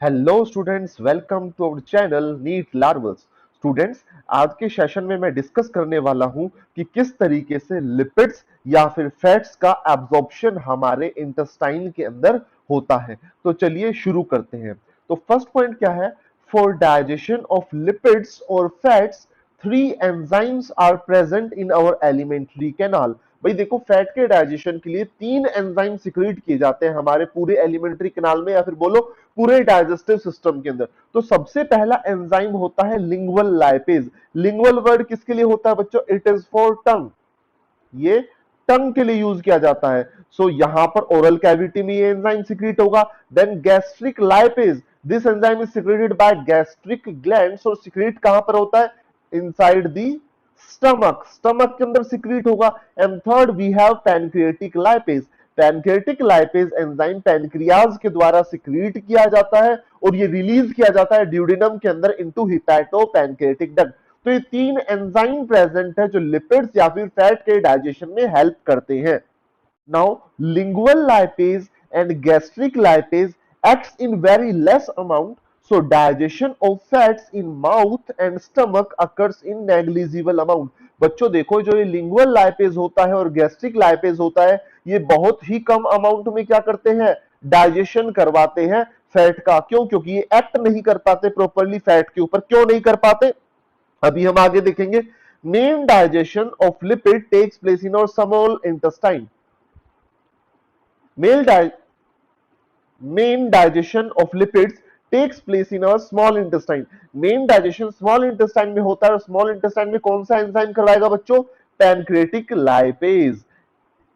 Hello students, welcome to our channel NEET larvals. Students, आज के session में मैं डिस्कस करने वाला हूं कि किस तरीके से लिपिड्स या फिर फैट्स का एब्जॉर्प्शन हमारे इंटेस्टाइन के अंदर होता है। तो चलिए शुरू करते हैं। तो फर्स्ट पॉइंट क्या है? फॉर डाइजेशन ऑफ लिपिड्स और fats, three enzymes are present in our alimentary canal. भाई देखो, फैट के डाइजेशन के लिए तीन एंजाइम सिक्रीट किए जाते हैं हमारे पूरे एलिमेंट्री कैनाल में, या फिर बोलो पूरे डाइजेस्टिव सिस्टम के अंदर। तो सबसे पहला एंजाइम होता है लिंगुअल लाइपेज। लिंगुअल वर्ड किसके लिए होता है बच्चों? इट इज फॉर टंग। ये टंग के लिए यूज किया जाता है। सो यहां पर ओरल कैविटी में ये एंजाइम सिक्रीट होगा। Then gastric lipase, this enzyme is secreted by gastric glands. और सिक्रीट कहां पर होता है? Inside the stomach. स्टमक के अंदर सिक्रीट होगा। And third we have pancreatic lipase. Pancreatic lipase enzyme pancreas के द्वारा सिक्रीट किया जाता है और ये रिलीज किया जाता है ड्यूडेनम के अंदर इनटू हिपैटो पैनक्रियाटिक डक्ट। तो ये तीन एंजाइम प्रेजेंट है जो लिपिड्स या फिर फैट के डाइजेशन में हेल्प करते हैं। Now lingual lipase and gastric lipase acts in very less amount, so digestion of fats in mouth and stomach occurs in negligible amount। बच्चों देखो, जो ये लिंगुअल लाइपेज होता है और गैस्ट्रिक लाइपेज होता है, ये बहुत ही कम अमाउंट में क्या करते हैं? डाइजेशन करवाते हैं फैट का। क्यों? क्योंकि ये एक्ट नहीं कर पाते प्रॉपरली फैट के ऊपर। क्यों नहीं कर पाते, अभी हम आगे देखेंगे। Main digestion of lipid takes place in our small intestine. मेल main digestion of lipids takes place in our small intestine. Main digestion small intestine में होता है। और स्मॉल इंटेस्टाइन में कौन सा एंजाइम करवाएगा बच्चों? Pancreatic lipase.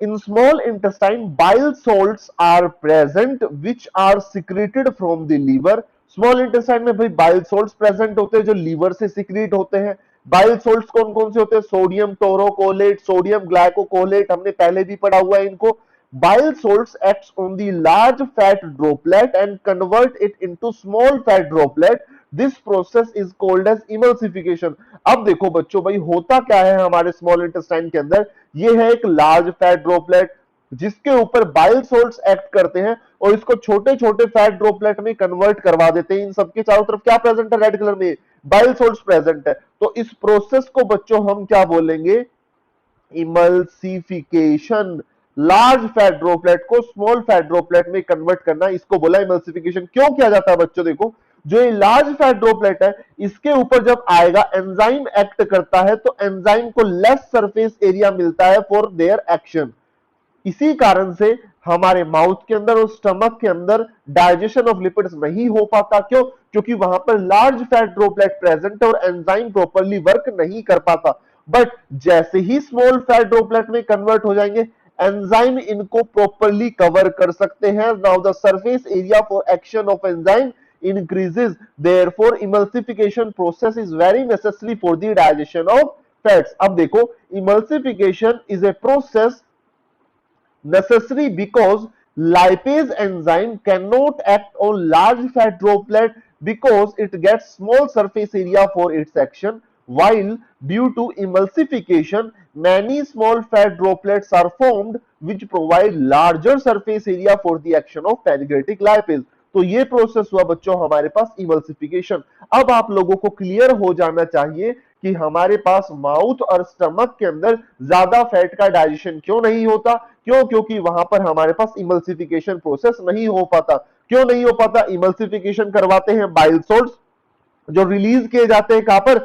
In small intestine, bile salts are present which are secreted from the liver। Small intestine में भाई bile salts present होते हैं जो लीवर से secrete होते हैं। Bile salts कौन कौन से होते हैं? सोडियम टोरोकोलेट, सोडियम ग्लाइकोकोलेट, हमने पहले भी पढ़ा हुआ है इनको। Bile salts acts on the large fat droplet and convert it into small fat droplet। This process is called as emulsification। अब देखो बच्चों, भाई होता क्या है हमारे स्मॉल इंटेस्टाइन के अंदर? ये है एक लार्ज फैट ड्रॉपलेट जिसके ऊपर बाइल सोल्ट्स एक्ट करते हैं और इसको छोटे छोटे फैट ड्रॉपलेट में कन्वर्ट करवा देते हैं। इन सबके चारों तरफ क्या प्रेजेंट है? रेड कलर में बाइल सोल्ट्स प्रेजेंट है। तो इस प्रोसेस को बच्चों हम क्या बोलेंगे? इमल्सिफिकेशन। लार्ज फैट ड्रॉपलेट को स्मॉल फैट ड्रॉपलेट में कन्वर्ट करना, इसको बोला इमल्सिफिकेशन। क्यों किया जाता है बच्चों? देखो, जो ये लार्ज फैट ड्रॉपलेट है, इसके ऊपर जब आएगा एंजाइम एक्ट करता है तो एंजाइम को लेस सरफेस एरिया मिलता है फॉर देयर एक्शन। इसी कारण से हमारे माउथ के अंदर और स्टमक के अंदर डाइजेशन ऑफ लिपिड्स नहीं हो पाता। क्यों? क्योंकि वहां पर लार्ज फैट ड्रॉपलेट प्रेजेंट है और एंजाइम प्रॉपरली वर्क नहीं कर पाता। बट जैसे ही स्मॉल फैट ड्रॉपलेट में कन्वर्ट हो जाएंगे, एंजाइम इनको प्रॉपरली कवर कर सकते हैं। Now the surface area for action of enzyme increases, therefore emulsification process is very necessary for the digestion of fats। अब देखो, emulsification is a process necessary because lipase enzyme cannot act on large fat droplet because it gets small surface area for its action, while due to emulsification many small fat droplets are formed which provide larger surface area for the action of pancreatic lipase। तो ये process हुआ बच्चों हमारे पास emulsification. अब आप लोगों को clear हो जाना चाहिए कि हमारे पास माउथ और स्टमक के अंदर ज्यादा फैट का डाइजेशन क्यों नहीं होता। क्यों? क्योंकि वहां पर हमारे पास इमल्सिफिकेशन प्रोसेस नहीं हो पाता। क्यों नहीं हो पाता? इमल्सिफिकेशन करवाते हैं बाइल सोल्ट्स जो रिलीज किए जाते हैं कहां पर?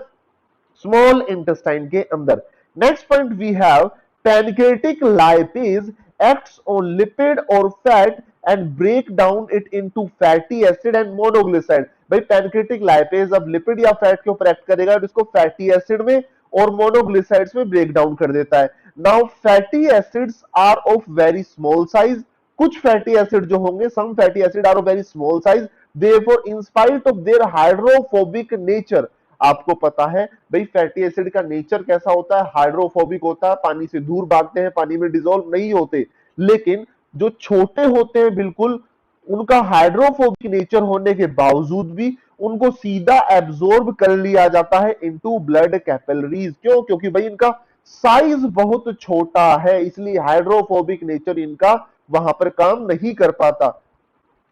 स्मॉल इंटेस्टाइन के अंदर। Next point we have pancreatic lipase acts on lipid or fat and break down it into fatty acid and monoglyceride। भाई पैनक्रियाटिक लाइपेज अब लिपिड या फैट के ऊपर एक्ट करेगा और इसको फैटी एसिड में और मोनोग्लिसराइड्स में ब्रेक डाउन कर देता है। Now fatty acids are of very small size. कुछ फैटी एसिड जो होंगे, some fatty acid are of very small size, therefore in spite of their hydrophobic nature. आपको पता है भाई फैटी एसिड का नेचर कैसा होता है? हाइड्रोफोबिक होता है, पानी से दूर भागते हैं, पानी में डिसॉल्व नहीं होते। लेकिन जो छोटे होते हैं बिल्कुल, उनका हाइड्रोफोबिक नेचर होने के बावजूद भी उनको सीधा एब्जॉर्ब कर लिया जाता है इनटू ब्लड कैपिलरीज। क्यों? क्योंकि भाई इनका साइज बहुत छोटा है, इसलिए हाइड्रोफोबिक नेचर इनका वहां पर काम नहीं कर पाता।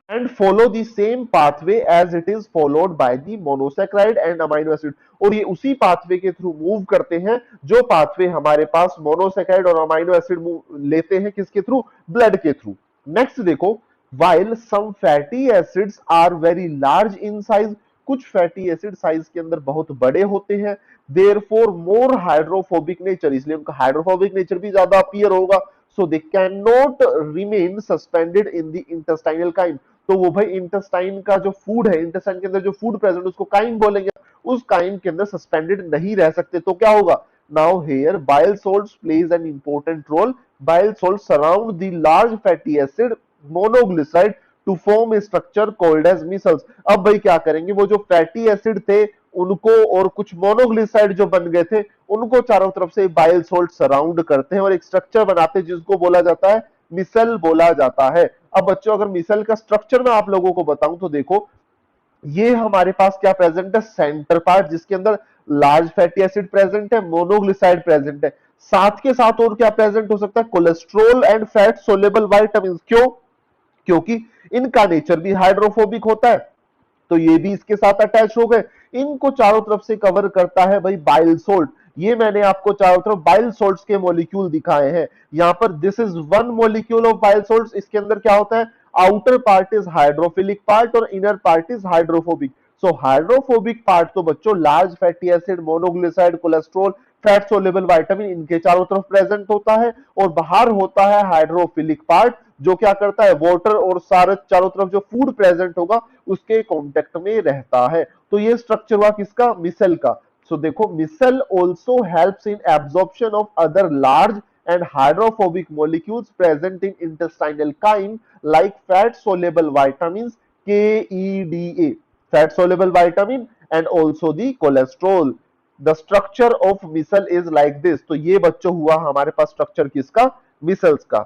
and follow the same pathway as it is followed by the monosaccharide and amino acid। और ये उसी पाथवे के थ्रू मूव करते हैं जो पाथवे हमारे पास मोनोसेक्राइड और अमाइनो एसिड लेते हैं, किसके थ्रू? ब्लड के थ्रू। नेक्स्ट देखो, while some fatty acids are very large in size, कुछ फैटी एसिड साइज के अंदर बहुत बड़े होते हैं, therefore more hydrophobic nature, इसलिए उनका हाइड्रोफोबिक नेचर भी ज्यादा अपीयर होगा, so they cannot remain suspended in the intestinal chyme। तो वो भाई इंटेस्टाइन का जो फूड है, इंटेस्टाइन के अंदर जो फूड प्रेजेंट उसको काइम बोलेंगे, उस काइम के अंदर सस्पेंडेड नहीं रह सकते। तो क्या होगा? Now here bile salts plays an important role. Bile salt surround the large fatty acid monoglyceride to form a structure called as micelles. अब भाई क्या करेंगे, वो जो फैटी एसिड थे उनको और कुछ मोनोग्लिसराइड जो बन गए थे उनको चारों तरफ से बाइल सॉल्ट सराउंड करते हैं और एक स्ट्रक्चर बनाते हैं जिसको बोला जाता है मिसल बोला जाता है। अब बच्चों अगर मिसल का स्ट्रक्चर मैं आप लोगों को बताऊं तो देखो, ये हमारे पास क्या प्रेजेंट है? सेंटर पार्ट जिसके अंदर लार्ज फैटी एसिड प्रेजेंट है, मोनोग्लिसराइड प्रेजेंट है, साथ के साथ और क्या प्रेजेंट हो सकता है? Cholesterol and fat soluble vitamin. क्यों? क्योंकि इनका नेचर भी हाइड्रोफोबिक होता है, तो ये भी इसके साथ अटैच हो गए। इनको चारों तरफ से कवर करता है भाई बाइल सोल्ट। ये मैंने आपको चारों तरफ बाइल सोल्ट्स के मॉलिक्यूल दिखाए हैं। यहां पर this is one molecule of bile salts. इसके अंदर क्या होता है? Outer part is hydrophilic part और inner part is hydrophobic. So hydrophobic part तो बच्चों large fatty acid, monoglyceride, cholesterol, fat soluble vitamin इनके चारों तरफ प्रेजेंट होता है, और बाहर होता है हाइड्रोफिलिक पार्ट जो क्या करता है? वाटर और सारे चारों तरफ जो फूड प्रेजेंट होगा उसके कांटेक्ट में रहता है। तो ये स्ट्रक्चर हुआ किसका? मिसल का। सो देखो, micelle also helps in absorption of other large and hydrophobic molecules present in intestinal chyme like fat soluble vitamins K, E, D, A, fat soluble vitamin and also the cholesterol। the structure of missile is like this। तो ये बच्चों हुआ हमारे पास structure किसका? Micelles का।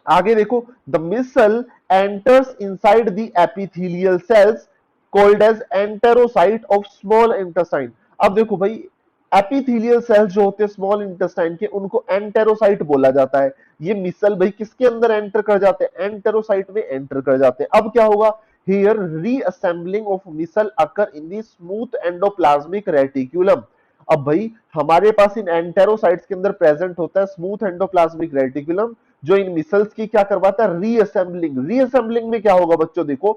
आगे देखो, the micelle enters inside the epithelial cells called as enterocyte of small intestine. अब देखो भाई, एपिथेलियल सेल्स जो होते हैं स्मॉल इंटेस्टाइन के, उनको एंटेरोसाइट बोला जाता है। ये मिसल भाई किसके अंदर एंटर कर जाते हैं? एंटेरोसाइट में एंटर कर जाते हैं। अब क्या होगा? Here reassembling of micelle occur in the smooth endoplasmic reticulum. अब भाई हमारे पास इन एंटेरोसाइट्स के अंदर प्रेजेंट होता है स्मूथ एंडोप्लाज्मिक रेटिकुलम, जो इन मिसल्स की क्या करवाता है? रीअसेंबलिंग। रीअसेंबलिंग में क्या होगा बच्चों? देखो,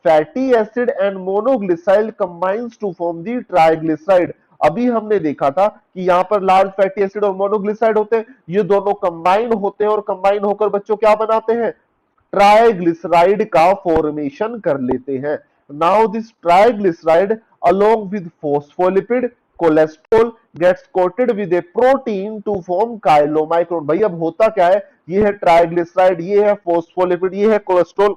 fatty acid and monoglyceride combines to form the triglyceride. अभी हमने देखा था कि यहां पर लार्ज फैटी एसिड और मोनोग्लिसराइड होते हैं, ये दोनों कंबाइन होते हैं और कंबाइन होकर बच्चों क्या बनाते हैं? ट्राइग्लिसराइड का फॉर्मेशन कर लेते हैं। Now this triglyceride along with phospholipid cholesterol gets coated with a protein to form chylomicron. भाई अब होता क्या है? ये है ट्राइग्लिसराइड, ये है फॉस्फोलिपिड, ये है कोलेस्ट्रॉल,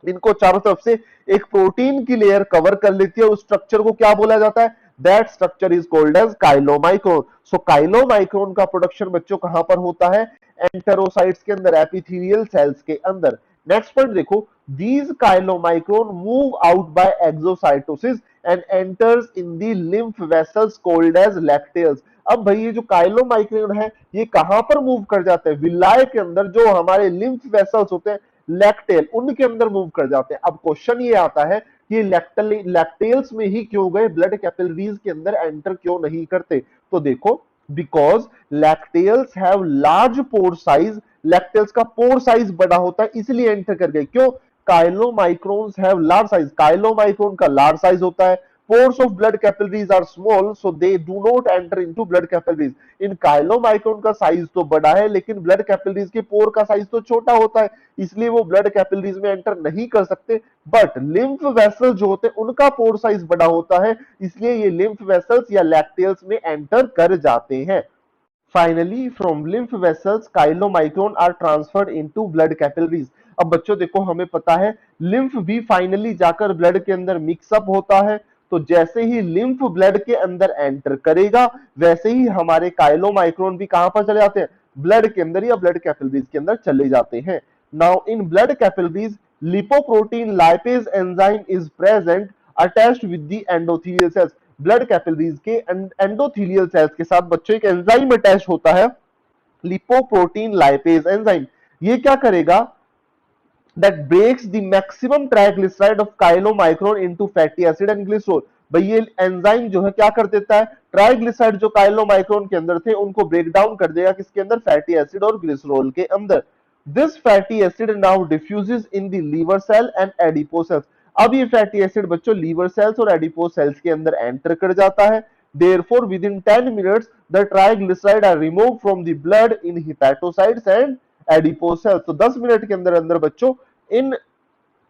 इनको चारों तरफ से एक प्रोटीन की लेयर कवर कर लेती है। उस स्ट्रक्चर को क्या बोला जाता है? That structure is called as chylomicron. So chylomicron का प्रोडक्शन बच्चों कहां पर होता है? एंटेरोसाइट्स के अंदर, एपिथेलियल सेल्स के अंदर। नेक्स्ट पॉइंट देखो, these chylomicron move out by exocytosis and enters in the lymph vessels called as lacteals। अब भाई ये जो काइलोमाइक्रोन है ये कहां पर मूव कर जाते हैं? विलाय के अंदर, जो हमारे लिम्फ वेसल्स होते हैं लैक्टेल, उनके अंदर मूव कर जाते हैं। अब क्वेश्चन ये आता है कि लैक्टेल्स में ही क्यों गए, ब्लड कैपिलरीज के अंदर एंटर क्यों नहीं करते? तो देखो, because lacteals have large pore size, lacteals का पोर साइज बड़ा होता है इसलिए एंटर कर गए। क्यों? Chylomicrons have large size, chylomicron का लार्ज साइज होता है, pores of blood capillaries are small so they do not enter into blood capillaries। In chylomicron का साइज तो बड़ा है लेकिन ब्लड कैपिलरीज के पोर का साइज तो छोटा होता है, इसलिए वो ब्लड कैपिलरीज में एंटर नहीं कर सकते। बट लिम्फ वेसल्स जो होते हैं उनका पोर साइज बड़ा होता है, इसलिए ये लिम्फ वेसल्स या लैक्टेल्स में एंटर कर जाते हैं। Finally from lymph vessels chylomicron are transferred into blood capillaries. अब बच्चों देखो, हमें पता है लिम्फ भी फाइनली जाकर ब्लड के अंदर मिक्सअप होता है, तो जैसे ही लिम्फ ब्लड के अंदर एंटर करेगा वैसे ही हमारे काइलोमाइक्रोन भी कहां पर चले जाते हैं? ब्लड के अंदर या ब्लड कैपिलरीज के अंदर चले जाते हैं। Now in blood capillaries lipoprotein lipase enzyme is present attached with the endothelial cells. Blood capillaries के एंडोथेलियल सेल्स के साथ बच्चों एक एंजाइम अटैच होता है, लिपोप्रोटीन लाइपेज एंजाइम। ये क्या करेगा? that breaks the maximum triglyceride of chylomicron into fatty acid and glycerol। भाई ये एंजाइम जो है क्या कर देता है, ट्राइग्लिसराइड जो काइलोमाइक्रोन के अंदर थे उनको ब्रेक डाउन कर देगा किसके अंदर, फैटी एसिड और ग्लिसरॉल के अंदर। This fatty acid now diffuses in the liver cell and adipose cells. अब ये फैटी एसिड बच्चों लीवर सेल्स और एडिपोज सेल्स के अंदर एंटर कर जाता है। Therefore, within 10 minutes, the triglyceride are removed from the blood in hepatocytes and adipose cells। तो 10 मिनट के अंदर अंदर बच्चों इन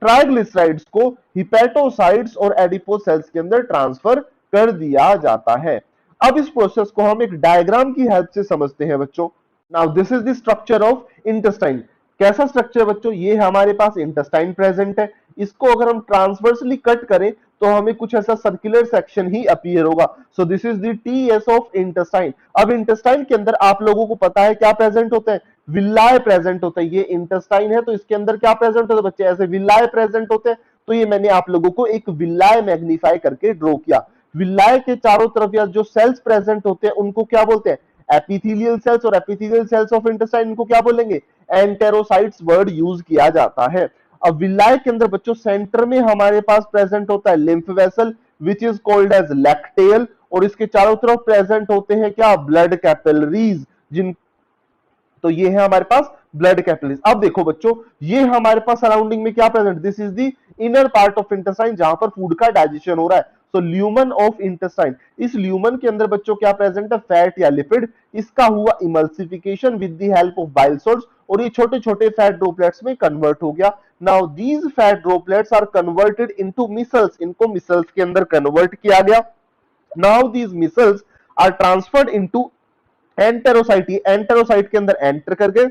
ट्राइग्लिसराइड्स को हिपैटोसाइट्स और एडिपोज सेल्स के अंदर ट्रांसफर कर दिया जाता है। अब इस प्रोसेस को हम एक डायग्राम की हेल्प से समझते हैं बच्चों। Now this is the structure of intestine. कैसा स्ट्रक्चर बच्चों, ये हमारे पास इंटेस्टाइन प्रेजेंट है। इसको अगर हम ट्रांसवर्सली कट करें तो हमें कुछ ऐसा सर्कुलर सेक्शन ही अपीयर होगा। So this is the TS of intestine. अब इंटेस्टाइन के अंदर आप लोगों को पता है क्या प्रेजेंट होता है, विलाय प्रेजेंट होता है। ये इंटेस्टाइन है तो इसके अंदर क्या प्रेजेंट होता है बच्चे, ऐसे विलाय प्रेजेंट होते हैं। तो ये मैंने आप लोगों को एक विलाय मैग्नीफाई करके ड्रॉ किया। विलाय के चारों तरफ या जो सेल्स प्रेजेंट होते हैं उनको क्या बोलते हैं, एपिथेलियल सेल्स। और एपिथेलियल सेल्स ऑफ इंटेस्टाइन इनको क्या बोलेंगे, एंटेरोसाइट्स वर्ड यूज किया जाता है। अब विलाय के अंदर बच्चों सेंटर में हमारे पास प्रेजेंट होता है lymph vessel which is called as lacteal. और इसके चारों तरफ प्रेजेंट होते हैं क्या, ब्लड कैपिलरीज, जिन तो ये है हमारे पास ब्लड कैपिलरीज। अब देखो बच्चों ये हमारे पास सराउंडिंग में क्या present, this is the inner part of intestine जहां पर फूड का डाइजेशन हो रहा है। सो ल्यूमन ऑफ इंटेस्टाइन, इस ल्यूमन के अंदर बच्चों क्या प्रेजेंट है, फैट या लिपिड। इसका हुआ emulsification with the help of bile salts और ये छोटे छोटे फैट ड्रॉपलेट्स में कन्वर्ट हो गया। Now these fat droplets are converted into micelles, इनको मिसल्स के अंदर कन्वर्ट किया गया। Now these micelles are transferred into enterocyte, enterocyte के अंदर एंटर करके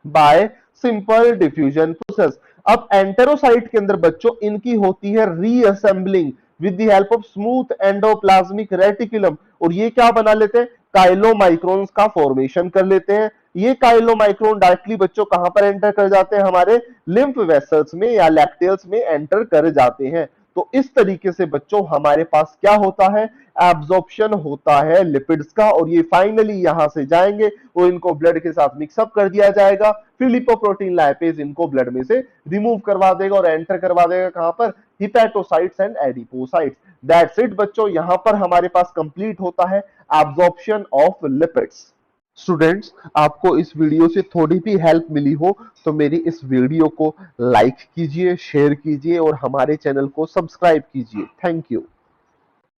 बाय सिंपल डिफ्यूजन प्रोसेस। अब एंटेरोसाइट के अंदर बच्चों इनकी होती है reassembling with the help of smooth endoplasmic reticulum. और ये क्या बना लेते हैं, काइलोमाइक्रोन्स का फॉर्मेशन कर लेते हैं। ये काइलोमाइक्रोन डायरेक्टली बच्चों कहां पर एंटर कर जाते हैं, हमारे लिम्फ वेसल्स में या लैक्टेल्स में एंटर कर जाते हैं। तो इस तरीके से बच्चों हमारे पास क्या होता है, एब्जॉर्प्शन होता है लिपिड्स का। और ये फाइनली यहां से जाएंगे और इनको ब्लड के साथ मिक्सअप कर दिया जाएगा। फिर लिपोप्रोटीन लाइपेज इनको ब्लड में से रिमूव करवा देगा और एंटर करवा देगा कहां पर, hepatocytes and adipocytes. That's it बच्चों, यहां पर हमारे पास कंप्लीट होता है एब्जॉर्प्शन ऑफ लिपिड्स। स्टूडेंट्स आपको इस वीडियो से थोड़ी भी हेल्प मिली हो तो मेरी इस वीडियो को लाइक कीजिए, शेयर कीजिए और हमारे चैनल को सब्सक्राइब कीजिए। Thank you.